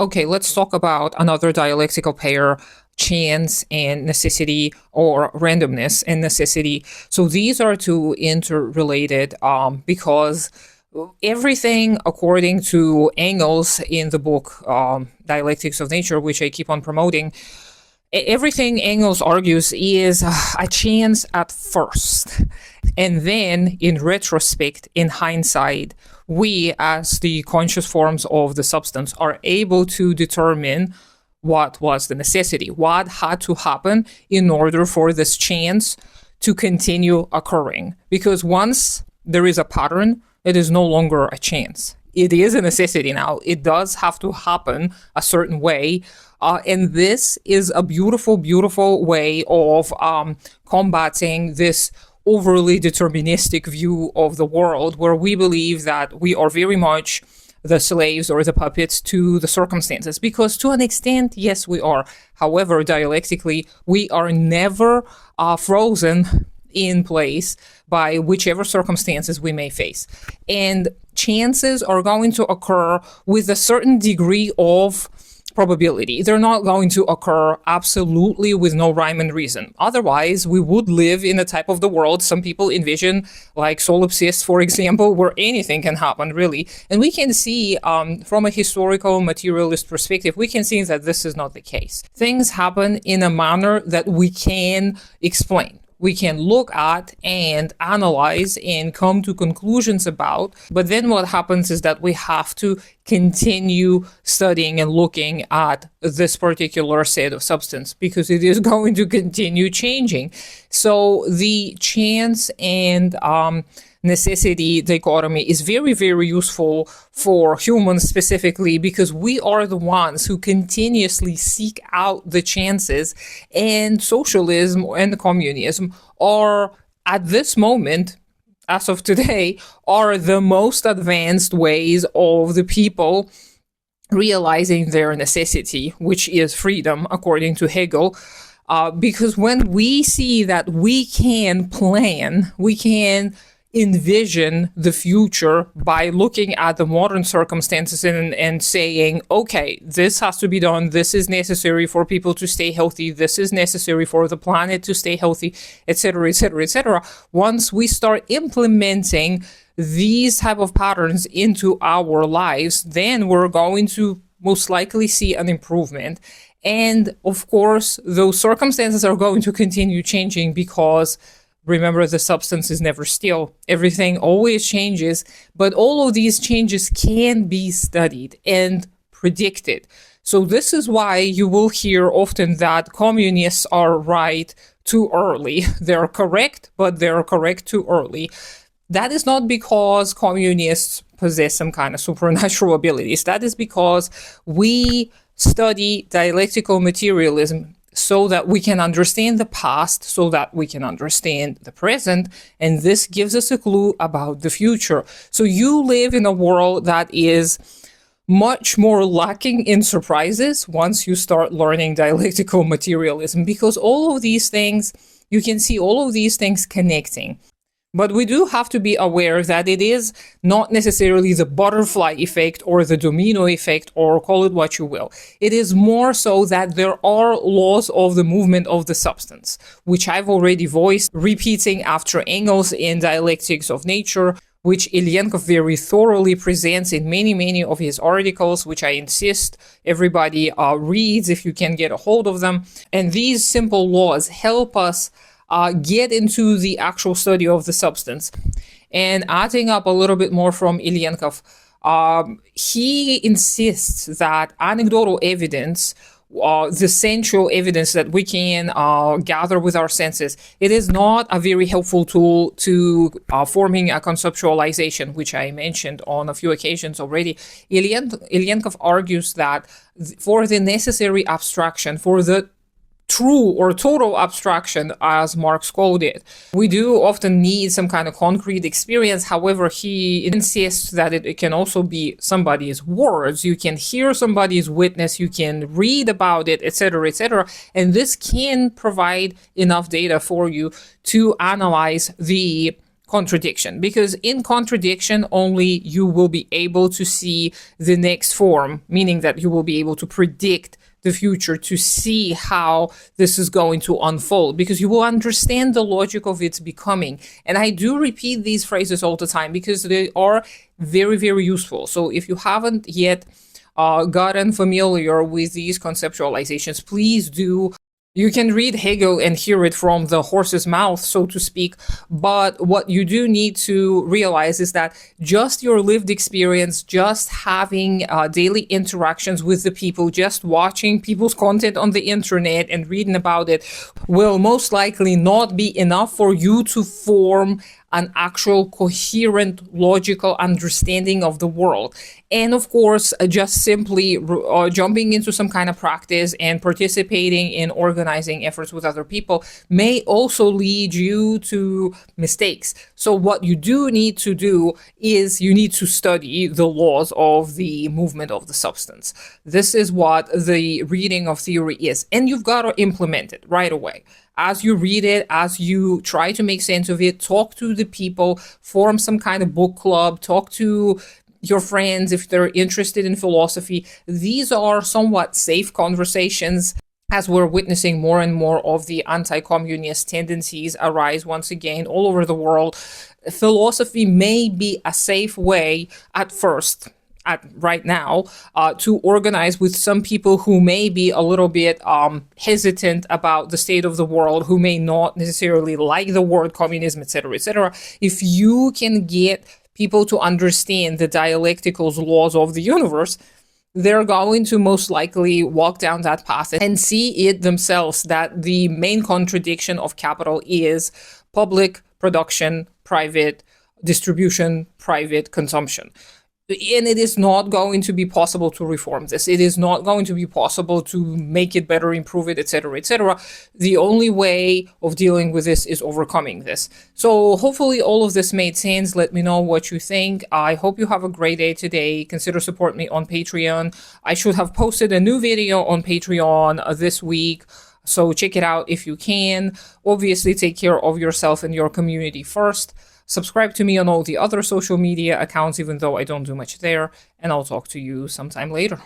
Okay, let's talk about another dialectical pair, chance and necessity, or randomness and necessity. So these are two interrelated because everything, according to Engels in the book Dialectics of Nature, which I keep on promoting, everything Engels argues is a chance at first. And then, in retrospect, in hindsight, we, as the conscious forms of the substance, are able to determine what was the necessity, what had to happen in order for this chance to continue occurring. Because once there is a pattern, it is no longer a chance. It is a necessity now. It does have to happen a certain way. And this is a beautiful, beautiful way of combating this overly deterministic view of the world, where we believe that we are very much the slaves or the puppets to the circumstances. Because to an extent, yes, we are. However, dialectically, we are never frozen in place by whichever circumstances we may face. And chances are going to occur with a certain degree of probability. They're not going to occur absolutely with no rhyme and reason. Otherwise, we would live in a type of the world some people envision, like solipsist, for example, where anything can happen, really. And we can see from a historical materialist perspective, we can see that this is not the case. Things happen in a manner that we can explain. We can look at and analyze and come to conclusions about. But then what happens is that we have to continue studying and looking at this particular set of substance because it is going to continue changing. So the chance and necessity dichotomy is very, very useful for humans specifically because we are the ones who continuously seek out the chances, and socialism and communism are at this moment, as of today, are the most advanced ways of the people realizing their necessity, which is freedom, according to Hegel. Because when we see that we can plan, we can envision the future by looking at the modern circumstances and saying, okay, this has to be done. This is necessary for people to stay healthy. This is necessary for the planet to stay healthy, etc., etc., etc. Once we start implementing these type of patterns into our lives, then we're going to most likely see an improvement. And of course, those circumstances are going to continue changing because remember, the substance is never still. Everything always changes, but all of these changes can be studied and predicted. So this is why you will hear often that communists are right too early. They're correct, but they're correct too early. That is not because communists possess some kind of supernatural abilities. That is because we study dialectical materialism so that we can understand the past, so that we can understand the present, and this gives us a clue about the future. So you live in a world that is much more lacking in surprises once you start learning dialectical materialism, because all of these things, you can see all of these things connecting. But we do have to be aware that it is not necessarily the butterfly effect or the domino effect, or call it what you will. It is more so that there are laws of the movement of the substance, which I've already voiced, repeating after Engels in Dialectics of Nature, which Ilyenkov very thoroughly presents in many, many of his articles, which I insist everybody reads if you can get a hold of them. And these simple laws help us get into the actual study of the substance. And adding up a little bit more from Ilyenkov, he insists that anecdotal evidence, the sensual evidence that we can gather with our senses, it is not a very helpful tool to forming a conceptualization, which I mentioned on a few occasions already. Ilyenkov argues that for the necessary abstraction, for the true or total abstraction, as Marx called it, we do often need some kind of concrete experience. However, he insists that it can also be somebody's words. You can hear somebody's witness, you can read about it, etc., etc. And this can provide enough data for you to analyze the contradiction, because in contradiction only you will be able to see the next form, meaning that you will be able to predict the future, to see how this is going to unfold, because you will understand the logic of its becoming. And I do repeat these phrases all the time because they are very, very useful. So if you haven't yet gotten familiar with these conceptualizations, please do. You can read Hegel and hear it from the horse's mouth, so to speak. But what you do need to realize is that just your lived experience, just having daily interactions with the people, just watching people's content on the internet and reading about it will most likely not be enough for you to form an actual coherent, logical understanding of the world. And of course, just simply jumping into some kind of practice and participating in organizing efforts with other people may also lead you to mistakes. So what you do need to do is you need to study the laws of the movement of the substance. This is what the reading of theory is. And you've got to implement it right away. As you read it, as you try to make sense of it, talk to the people, form some kind of book club, talk to your friends if they're interested in philosophy. These are somewhat safe conversations, as we're witnessing more and more of the anti-communist tendencies arise once again all over the world. Philosophy may be a safe way at first, right now, to organize with some people who may be a little bit hesitant about the state of the world, who may not necessarily like the word communism, etc., etc. If you can get people to understand the dialectical laws of the universe, they're going to most likely walk down that path and see it themselves, that the main contradiction of capital is public production, private distribution, private consumption. And it is not going to be possible to reform this. It is not going to be possible to make it better, improve it, etc., etc. The only way of dealing with this is overcoming this. So hopefully all of this made sense. Let me know what you think. I hope you have a great day today. Consider supporting me on Patreon. I should have posted a new video on Patreon this week, so check it out if you can. Obviously, take care of yourself and your community first. Subscribe to me on all the other social media accounts, even though I don't do much there, and I'll talk to you sometime later.